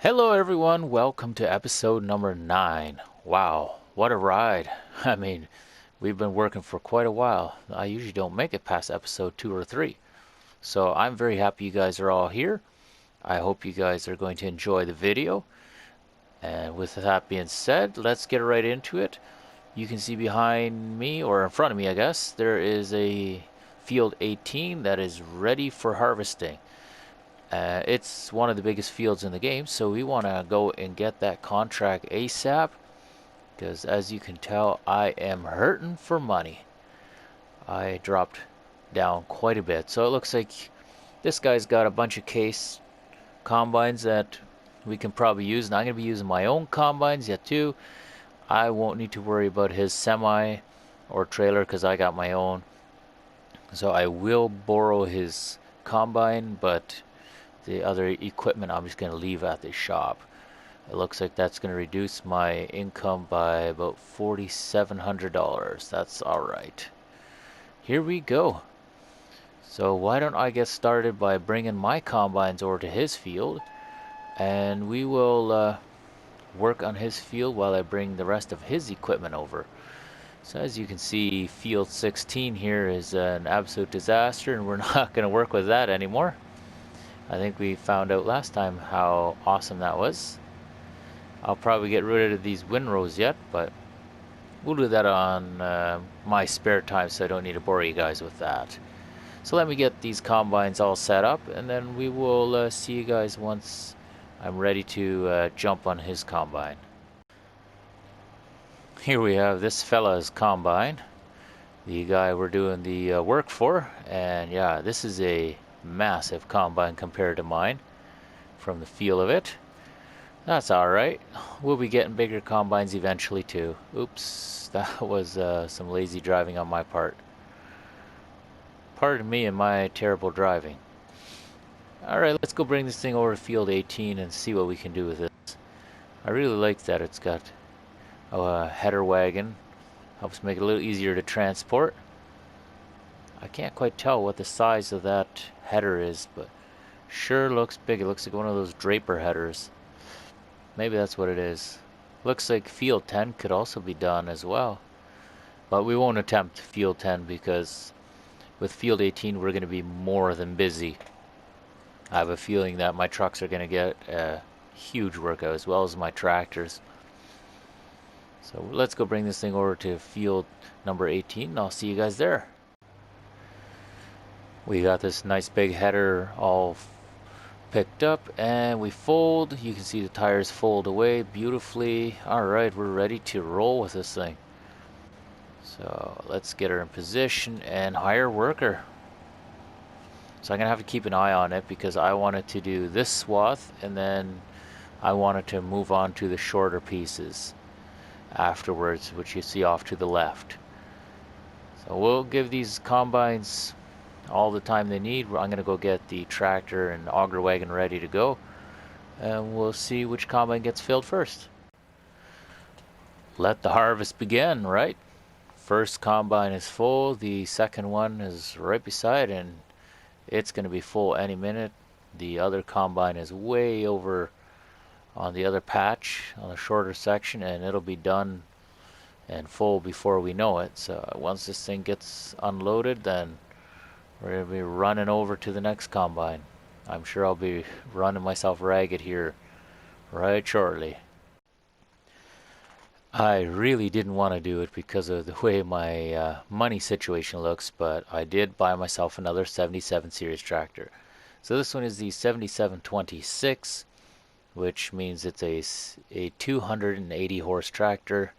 Hello everyone, welcome to episode number 9. Wow, what a ride. I mean, we've been working for quite a while. I usually don't make it past episode 2 or 3. So I'm very happy you guys are all here. I hope you guys are going to enjoy the video. And with that being said, let's get right into it. You can see behind me, or in front of me I guess, there is a field 18 that is ready for harvesting. It's one of the biggest fields in the game, so we want to go and get that contract ASAP, because as you can tell, I am hurting for money. I dropped down quite a bit, so it looks like this guy's got a bunch of case combines that we can probably use, and I'm going to be using my own combines yet too. I won't need to worry about his semi or trailer because I got my own, so I will borrow his combine, but the other equipment I'm just going to leave at the shop. It looks like that's going to reduce my income by about $4,700. That's alright. Here we go. So why don't I get started by bringing my combines over to his field, and we will work on his field while I bring the rest of his equipment over. So as you can see, field 16 here is an absolute disaster, and we're not going to work with that anymore. I think we found out last time how awesome that was. I'll probably get rid of these windrows yet, but we'll do that on my spare time, so I don't need to bore you guys with that. So let me get these combines all set up, and then we will see you guys once I'm ready to jump on his combine. Here we have this fella's combine, the guy we're doing the work for, and yeah, this is a massive combine compared to mine from the feel of it. That's alright. We'll be getting bigger combines eventually too. Oops, that was some lazy driving on my part. Pardon me and my terrible driving. Alright, let's go bring this thing over to field 18 and see what we can do with this. I really like that it's got a header wagon. Helps make it a little easier to transport. I can't quite tell what the size of that header is, but sure looks big. It looks like one of those Draper headers. Maybe that's what it is. Looks like field 10 could also be done as well. But we won't attempt field 10 because with field 18 we're going to be more than busy. I have a feeling that my trucks are going to get a huge workout as well as my tractors. So let's go bring this thing over to field number 18 and I'll see you guys there. We got this nice big header all picked up and we fold. You can see the tires fold away beautifully. Alright, we're ready to roll with this thing. So let's get her in position and hire worker. So I'm gonna have to keep an eye on it because I wanted to do this swath and then I wanted to move on to the shorter pieces afterwards, which you see off to the left. So we'll give these combines all the time they need. I'm gonna go get the tractor and auger wagon ready to go, and we'll see which combine gets filled first. Let the harvest begin, right? First combine is full, the second one is right beside, and it's gonna be full any minute. The other combine is way over on the other patch on the shorter section, and it'll be done and full before we know it. So once this thing gets unloaded, then we're going to be running over to the next combine. I'm sure I'll be running myself ragged here right shortly. I really didn't want to do it because of the way my money situation looks, but I did buy myself another 77 series tractor. So this one is the 7726, which means it's a 280 horse tractor,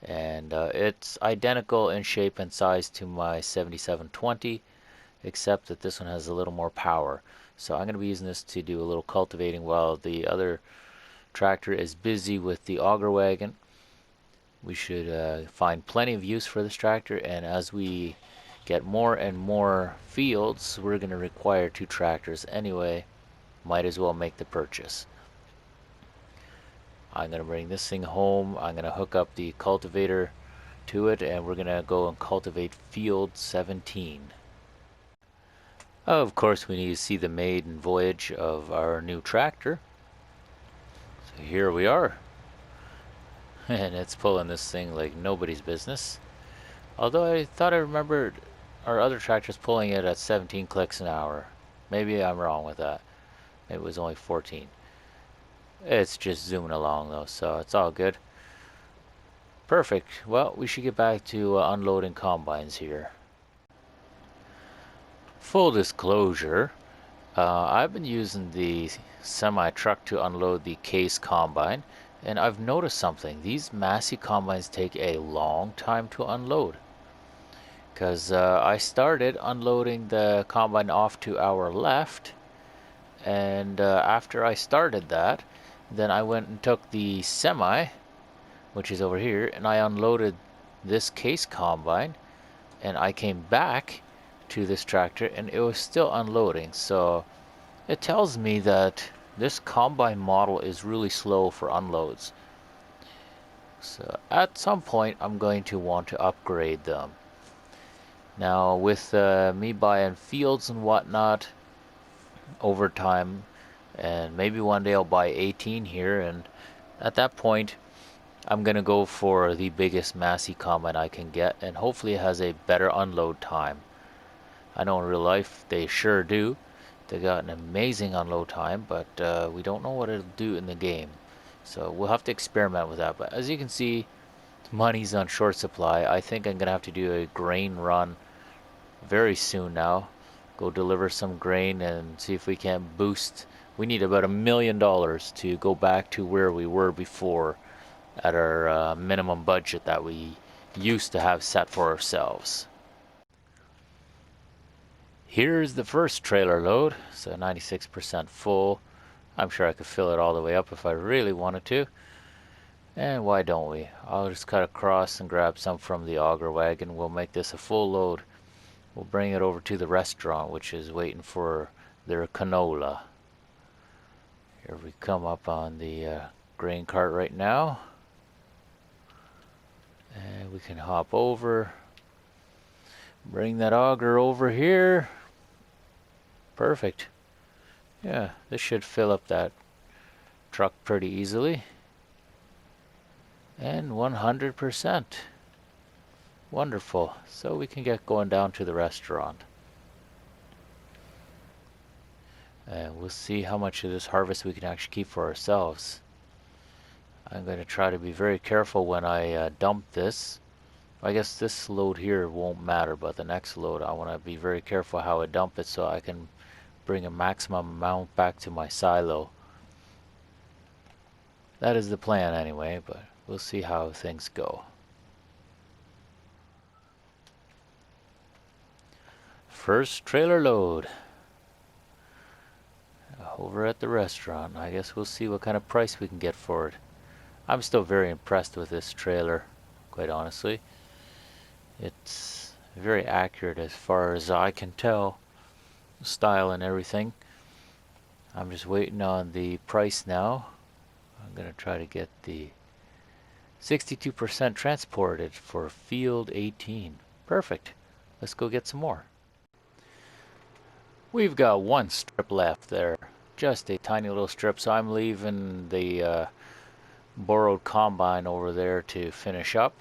and it's identical in shape and size to my 7720, except that this one has a little more power. So I'm going to be using this to do a little cultivating while the other tractor is busy with the auger wagon. We should find plenty of use for this tractor, and as we get more and more fields, we're going to require 2 tractors anyway. Might as well make the purchase. I'm going to bring this thing home. I'm going to hook up the cultivator to it, and we're going to go and cultivate field 17. Of course, we need to see the maiden voyage of our new tractor. So here we are. And it's pulling this thing like nobody's business. Although I thought I remembered our other tractors pulling it at 17 clicks an hour. Maybe I'm wrong with that. It was only 14. It's just zooming along though, so it's all good. Perfect. Well, we should get back to unloading combines here. Full disclosure, I've been using the semi-truck to unload the case combine, and I've noticed something. These Massey combines take a long time to unload. Because I started unloading the combine off to our left, and after I started that, then I went and took the semi, which is over here, and I unloaded this case combine, and I came back to this tractor and it was still unloading. So it tells me that this combine model is really slow for unloads. So at some point I'm going to want to upgrade them. Now with me buying fields and whatnot over time, and maybe one day I'll buy 18 here, and at that point I'm gonna go for the biggest Massey combine I can get, and hopefully it has a better unload time. I know in real life they sure do. They got an amazing unload time, but we don't know what it'll do in the game. So we'll have to experiment with that. But as you can see, money's on short supply. I think I'm gonna have to do a grain run very soon now. Go deliver some grain and see if we can boost. We need about $1 million to go back to where we were before at our minimum budget that we used to have set for ourselves. Here's the first trailer load, so 96% full. I'm sure I could fill it all the way up if I really wanted to. And why don't we? I'll just cut across and grab some from the auger wagon. We'll make this a full load. We'll bring it over to the restaurant, which is waiting for their canola. Here we come up on the grain cart right now. And we can hop over. Bring that auger over here. Perfect. Yeah, this should fill up that truck pretty easily. And 100%. Wonderful. So we can get going down to the restaurant. And we'll see how much of this harvest we can actually keep for ourselves. I'm going to try to be very careful when I dump this. I guess this load here won't matter, but the next load I want to be very careful how I dump it so I can bring a maximum amount back to my silo. That is the plan anyway, but we'll see how things go. First trailer load over at the restaurant. I guess we'll see what kind of price we can get for it. I'm still very impressed with this trailer, quite honestly. It's very accurate as far as I can tell, style and everything. I'm just waiting on the price now. I'm gonna try to get the 62% transported for field 18. Perfect. Let's go get some more. We've got one strip left there, just a tiny little strip, so I'm leaving the borrowed combine over there to finish up.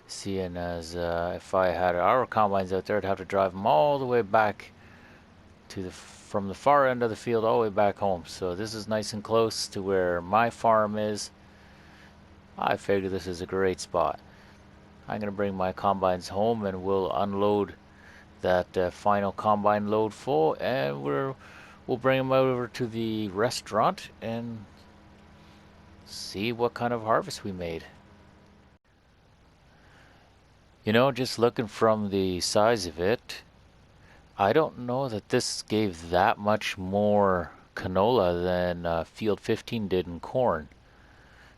Seeing as if I had our combines out there, I'd have to drive them all the way back to from the far end of the field all the way back home. So this is nice and close to where my farm is. I figure this is a great spot. I'm gonna bring my combines home and we'll unload that final combine load full, and we'll bring them over to the restaurant and see what kind of harvest we made. You know, just looking from the size of it, I don't know that this gave that much more canola than field 15 did in corn.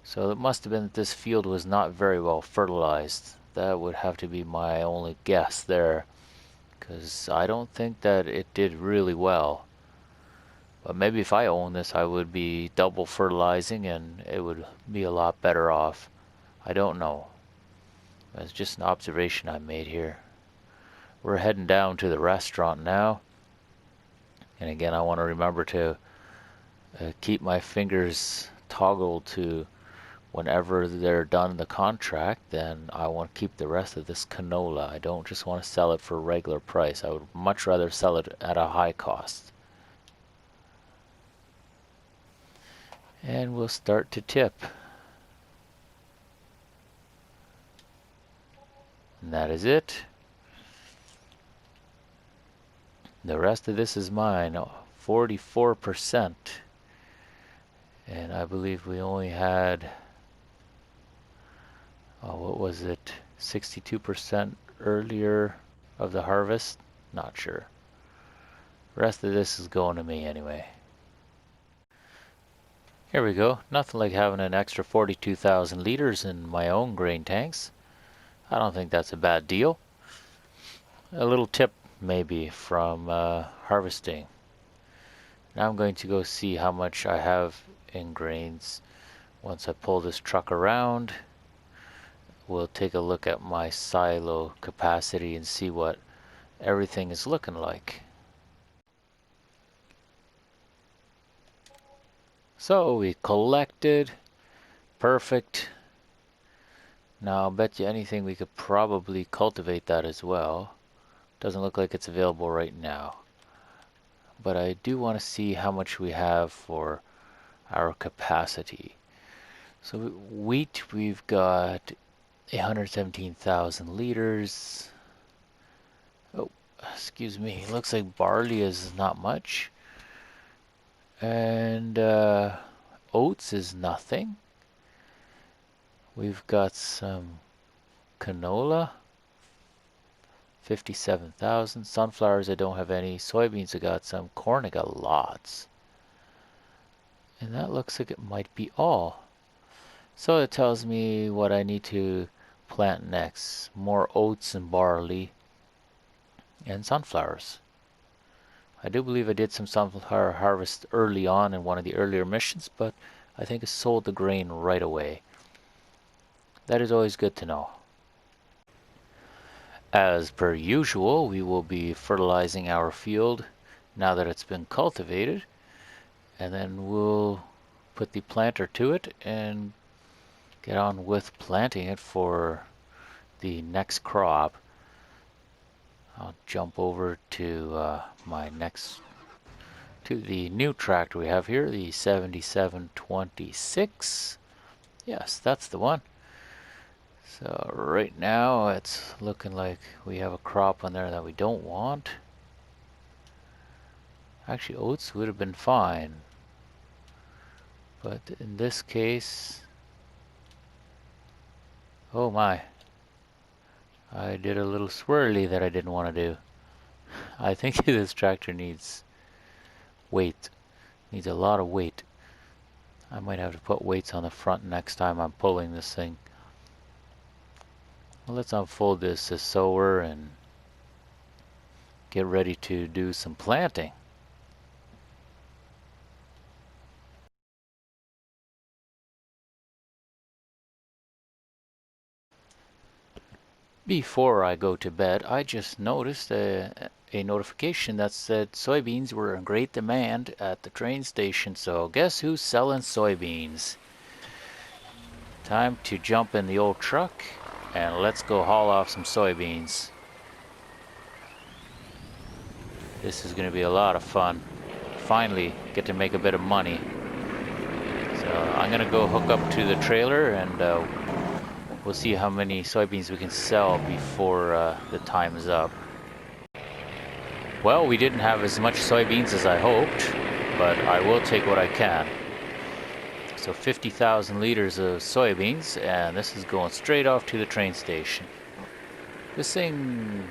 So it must have been that this field was not very well fertilized. That would have to be my only guess there, because I don't think that it did really well. But maybe if I owned this, I would be double fertilizing and it would be a lot better off. I don't know. It's just an observation I made here. We're heading down to the restaurant now. And again, I want to remember to keep my fingers toggle to whenever they're done the contract, then I want to keep the rest of this canola. I don't just want to sell it for regular price. I would much rather sell it at a high cost. And we'll start to tip. And that is it. The rest of this is mine, 44%. And I believe we only had, what was it, 62% earlier of the harvest? Not sure. The rest of this is going to me anyway. Here we go. Nothing like having an extra 42,000 liters in my own grain tanks. I don't think that's a bad deal. A little tip maybe from harvesting. Now I'm going to go see how much I have in grains. Once I pull this truck around, we'll take a look at my silo capacity and see what everything is looking like. So we collected. Perfect. Now I'll bet you anything we could probably cultivate that as well. Doesn't look like it's available right now. But I do want to see how much we have for our capacity. So wheat, we've got 117,000 liters. Oh, excuse me. Looks like barley is not much. And oats is nothing. We've got some canola, 57,000. Sunflowers, I don't have any. Soybeans, I got some. Corn, I got lots. And that looks like it might be all. So it tells me what I need to plant next. More oats and barley and sunflowers. I do believe I did some sunflower harvest early on in one of the earlier missions, but I think I sold the grain right away. That is always good to know. As per usual, we will be fertilizing our field now that it's been cultivated, and then we'll put the planter to it and get on with planting it for the next crop. I'll jump over to to the new tractor we have here, the 7726. Yes, that's the one. So right now it's looking like we have a crop on there that we don't want. Actually, oats would have been fine. But in this case, oh my, I did a little swirly that I didn't want to do. I think this tractor needs weight. Needs a lot of weight. I might have to put weights on the front next time I'm pulling this thing. Well, let's unfold this sower and get ready to do some planting. Before I go to bed, I just noticed a notification that said soybeans were in great demand at the train station. So guess who's selling soybeans? Time to jump in the old truck and let's go haul off some soybeans. This is going to be a lot of fun. Finally get to make a bit of money. So I'm going to go hook up to the trailer and we'll see how many soybeans we can sell before the time is up. Well, we didn't have as much soybeans as I hoped, but I will take what I can. So 50,000 liters of soybeans, and this is going straight off to the train station. This thing,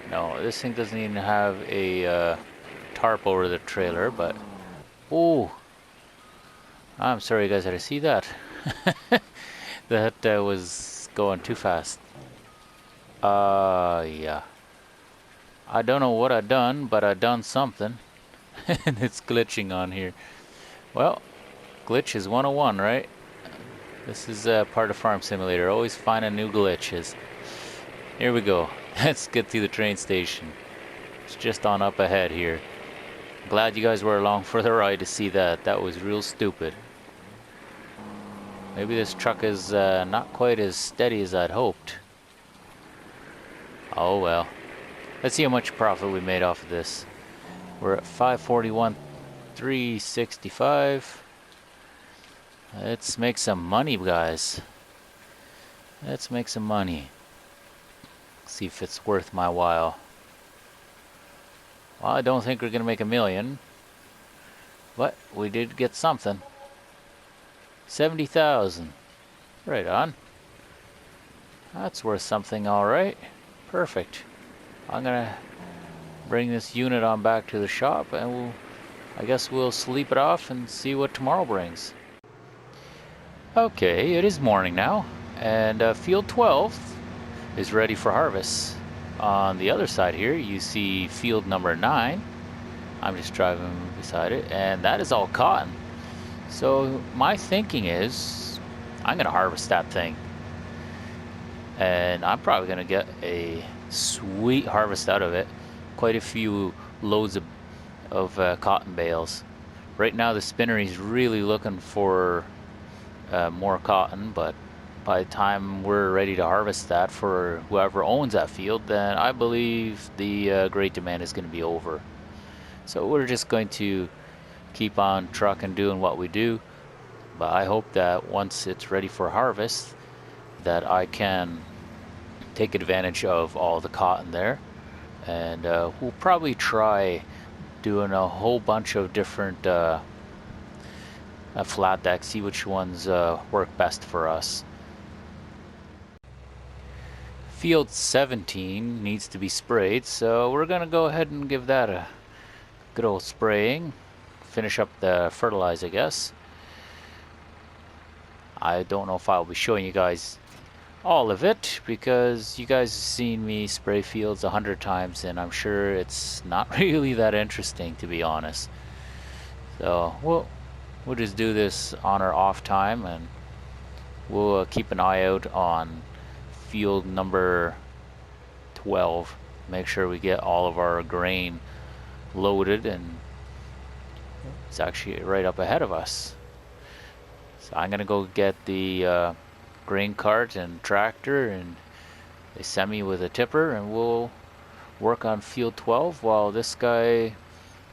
no, this thing doesn't even have a tarp over the trailer, but, oh, I'm sorry you guys had to see that. That was going too fast. Yeah. I don't know what I done, but I done something. And it's glitching on here. Well, glitch is 101, right? This is part of Farm Simulator. Always finding new glitches. Here we go. Let's get to the train station. It's just on up ahead here. Glad you guys were along for the ride to see that. That was real stupid. Maybe this truck is not quite as steady as I'd hoped. Oh well. Let's see how much profit we made off of this. We're at 541, 365. Let's make some money, guys. Let's make some money. See if it's worth my while. Well, I don't think we're gonna make $1 million, but we did get something. 70,000. Right on. That's worth something, all right. Perfect. I'm gonna bring this unit on back to the shop, and I guess we'll sleep it off and see what tomorrow brings. Okay, it is morning now, and field 12 is ready for harvest. On the other side here, you see field number 9. I'm just driving beside it, and that is all cotton. So my thinking is I'm gonna harvest that thing, and I'm probably gonna get a sweet harvest out of it. Quite a few loads of cotton bales. Right now the spinnery is really looking for more cotton, but by the time we're ready to harvest that for whoever owns that field, then I believe the great demand is going to be over. So we're just going to keep on trucking, doing what we do. But I hope that once it's ready for harvest, that I can take advantage of all the cotton there. And we'll probably try doing a whole bunch of different flat decks, see which ones work best for us. Field 17 needs to be sprayed, so we're gonna go ahead and give that a good old spraying. Finish up the fertilize, I guess. I don't know if I'll be showing you guys all of it, because you guys have seen me spray fields 100 times, and I'm sure it's not really that interesting, to be honest. So we'll just do this on our off time, and we'll keep an eye out on field number 12. Make sure we get all of our grain loaded, and it's actually right up ahead of us. So I'm gonna go get the grain cart and tractor and a semi with a tipper, and we'll work on field 12 while this guy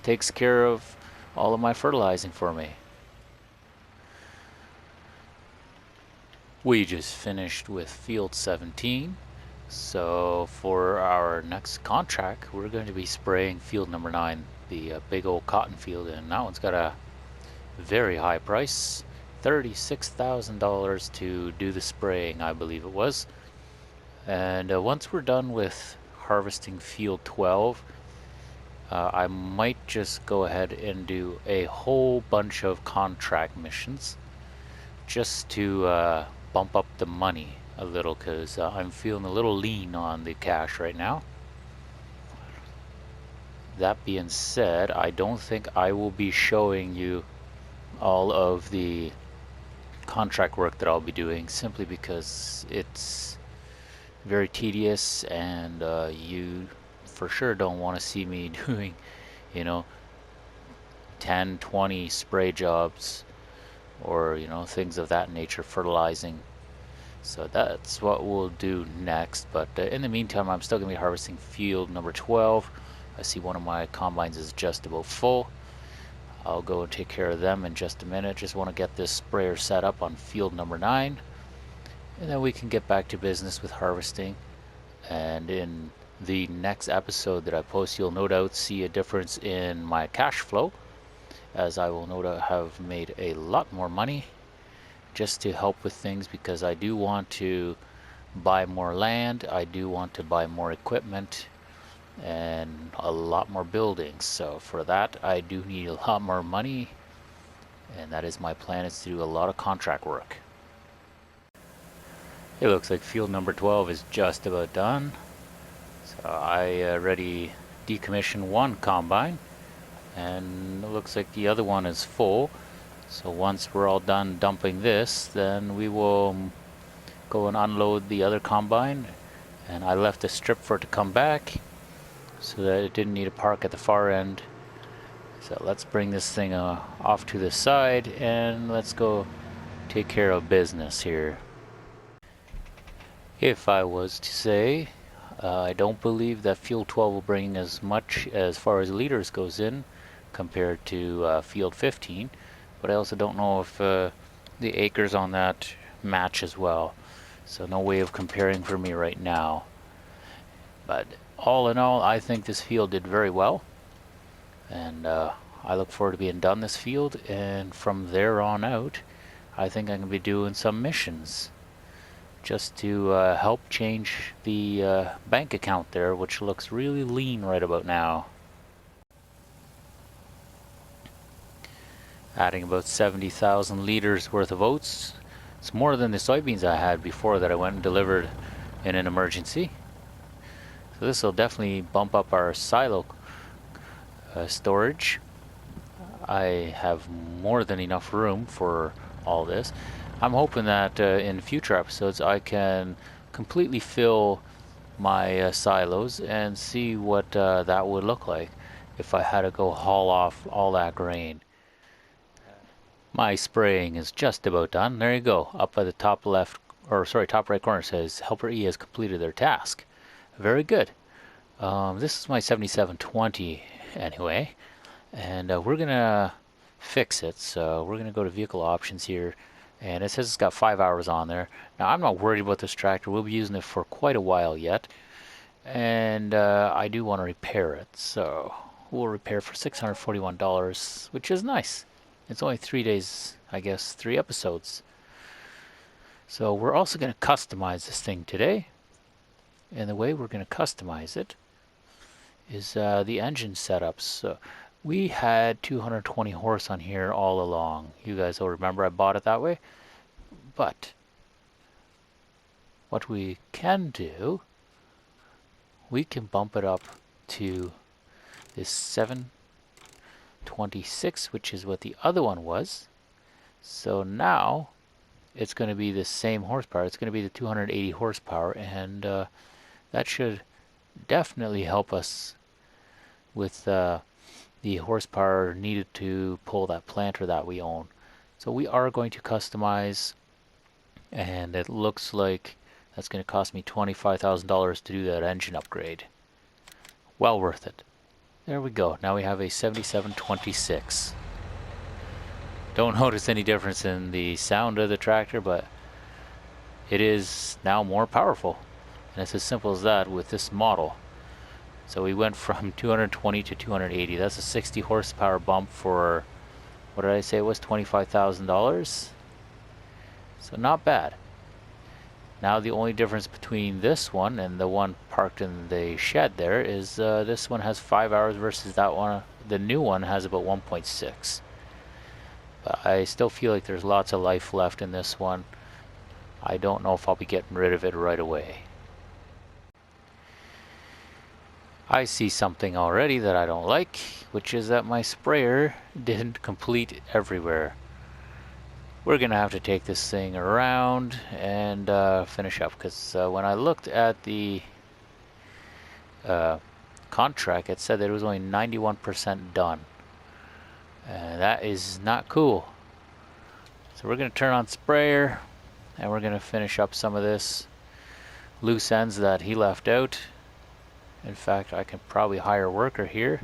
takes care of all of my fertilizing for me. We just finished with field 17, so for our next contract we're going to be spraying field number 9, the big old cotton field, and that one's got a very high price, $36,000 to do the spraying, I believe it was. And once we're done with harvesting field 12, I might just go ahead and do a whole bunch of contract missions just to bump up the money a little, because I'm feeling a little lean on the cash right now. That being said, I don't think I will be showing you all of the contract work that I'll be doing, simply because it's very tedious, and you for sure don't want to see me doing, you know, 10, 20 spray jobs, or things of that nature, fertilizing. So that's what we'll do next, but in the meantime I'm still gonna be harvesting field number 12. I see one of my combines is just about full. I'll go and take care of them in just a minute. Just want to get this sprayer set up on field number 9, and then we can get back to business with harvesting. And in the next episode that I post, you'll no doubt see a difference in my cash flow, as I will no doubt have made a lot more money just to help with things, because I do want to buy more land, I do want to buy more equipment, and a lot more buildings. So for that I do need a lot more money, and that is my plan, is to do a lot of contract work. It looks like field number 12 is just about done. So I already decommissioned one combine, and it looks like the other one is full. So once we're all done dumping this, then we will go and unload the other combine. And I left a strip for it to come back so that it didn't need to park at the far end. So let's bring this thing off to the side and let's go take care of business here. If I was to say, I don't believe that field 12 will bring as much as far as liters goes in compared to field 15, but I also don't know if the acres on that match as well. So no way of comparing for me right now. But all in all, I think this field did very well, and I look forward to being done this field, and from there on out, I think I'm going to be doing some missions just to help change the bank account there, which looks really lean right about now. Adding about 70,000 liters worth of oats. It's more than the soybeans I had before that I went and delivered in an emergency. So this will definitely bump up our silo storage. I have more than enough room for all this. I'm hoping that in future episodes I can completely fill my silos and see what that would look like if I had to go haul off all that grain. My spraying is just about done. There you go. Up by the top left, or sorry, top right corner says Helper E has completed their task. Very good. This is my 7720 anyway, and we're gonna fix it. So we're gonna go to vehicle options here, and it says it's got 5 hours on there. Now I'm not worried about this tractor. We'll be using it for quite a while yet, and I do want to repair it. So we'll repair for $641, which is nice. It's only 3 days, I guess, 3 episodes. So we're also going to customize this thing today. And the way we're going to customize it is the engine setups. So we had 220 horse on here all along. You guys will remember I bought it that way. But what we can do, we can bump it up to this 726, which is what the other one was. So now it's going to be the same horsepower. It's going to be the 280 horsepower, and that should definitely help us with the horsepower needed to pull that planter that we own. So we are going to customize, and it looks like that's going to cost me $25,000 to do that engine upgrade. Well worth it. There we go. Now we have a 7726. Don't notice any difference in the sound of the tractor, but it is now more powerful. And it's as simple as that with this model. So we went from 220 to 280. That's a 60 horsepower bump for, what did I say it was, $25,000? So not bad. Now the only difference between this one and the one parked in the shed there is this one has 5 hours versus that one. The new one has about 1.6. But I still feel like there's lots of life left in this one. I don't know if I'll be getting rid of it right away. I see something already that I don't like, which is that my sprayer didn't complete everywhere. We're gonna have to take this thing around and finish up, because when I looked at the contract, it said that it was only 91% done, and that is not cool. So we're gonna turn on sprayer, and we're gonna finish up some of this loose ends that he left out. In fact, I can probably hire a worker here,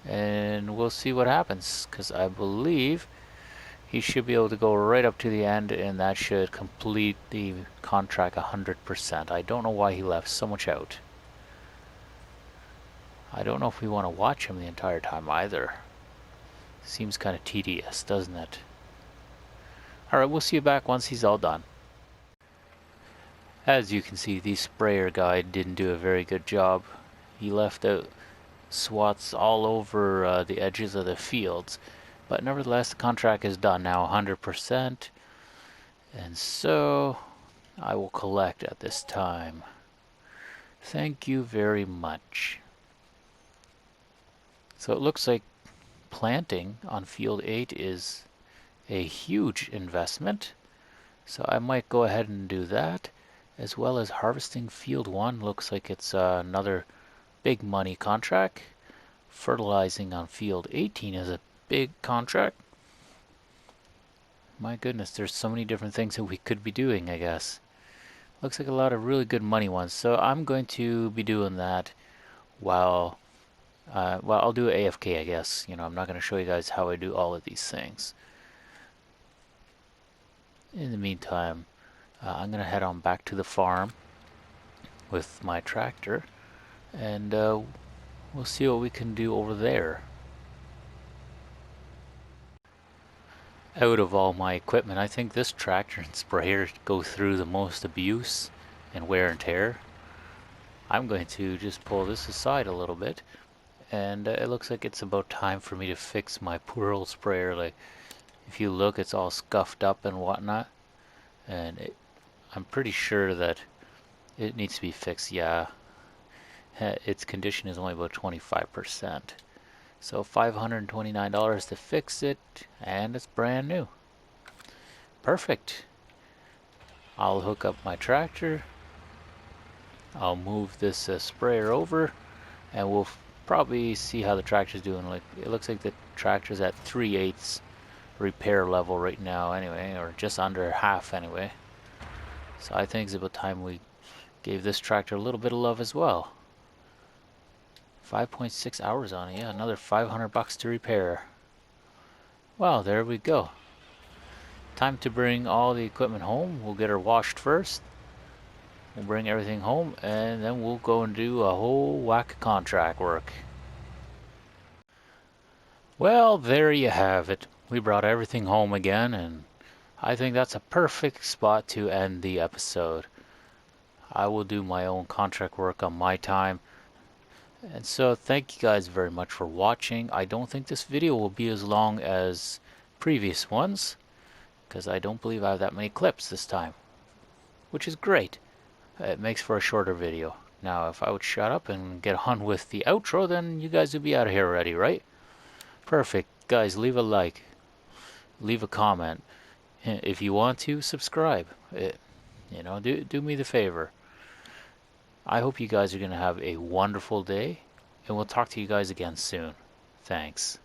and we'll see what happens, because I believe he should be able to go right up to the end, and that should complete the contract 100%. I don't know why he left so much out. I don't know if we want to watch him the entire time either. Seems kind of tedious, doesn't it? Alright, we'll see you back once he's all done. As you can see, the sprayer guy didn't do a very good job. He left out swaths all over the edges of the fields. But nevertheless, the contract is done now, 100%. And so I will collect at this time. Thank you very much. So it looks like planting on field 8 is a huge investment. So I might go ahead and do that, as well as harvesting field 1. Looks like it's another big money contract. Fertilizing on field 18 is a big contract. My goodness, there's so many different things that we could be doing, I guess. Looks like a lot of really good money ones. So I'm going to be doing that while, well, I'll do AFK, I guess. You know, I'm not going to show you guys how I do all of these things. In the meantime, I'm going to head on back to the farm with my tractor, and we'll see what we can do over there. Out of all my equipment, I think this tractor and sprayer go through the most abuse and wear and tear. I'm going to just pull this aside a little bit, and it looks like it's about time for me to fix my poor old sprayer. Like, if you look, it's all scuffed up and whatnot, and I'm pretty sure that it needs to be fixed. Yeah, its condition is only about 25%. So $529 to fix it, and it's brand new. Perfect. I'll hook up my tractor. I'll move this sprayer over, and we'll probably see how the tractor's doing. Like, it looks like the tractor's at 3/8 repair level right now anyway, or just under half anyway. So I think it's about time we gave this tractor a little bit of love as well. 5.6 hours on it. Yeah, another $500 to repair. Well, there we go. Time to bring all the equipment home. We'll get her washed first. We'll bring everything home, and then we'll go and do a whole whack of contract work. Well, there you have it. We brought everything home again, and I think that's a perfect spot to end the episode. I will do my own contract work on my time. And so thank you guys very much for watching. I don't think this video will be as long as previous ones, because I don't believe I have that many clips this time, which is great. It makes for a shorter video. Now, if I would shut up and get on with the outro, then you guys would be out of here already, right? Perfect. Guys, leave a like. Leave a comment. If you want to, subscribe. You know, do me the favor. I hope you guys are going to have a wonderful day, and we'll talk to you guys again soon. Thanks.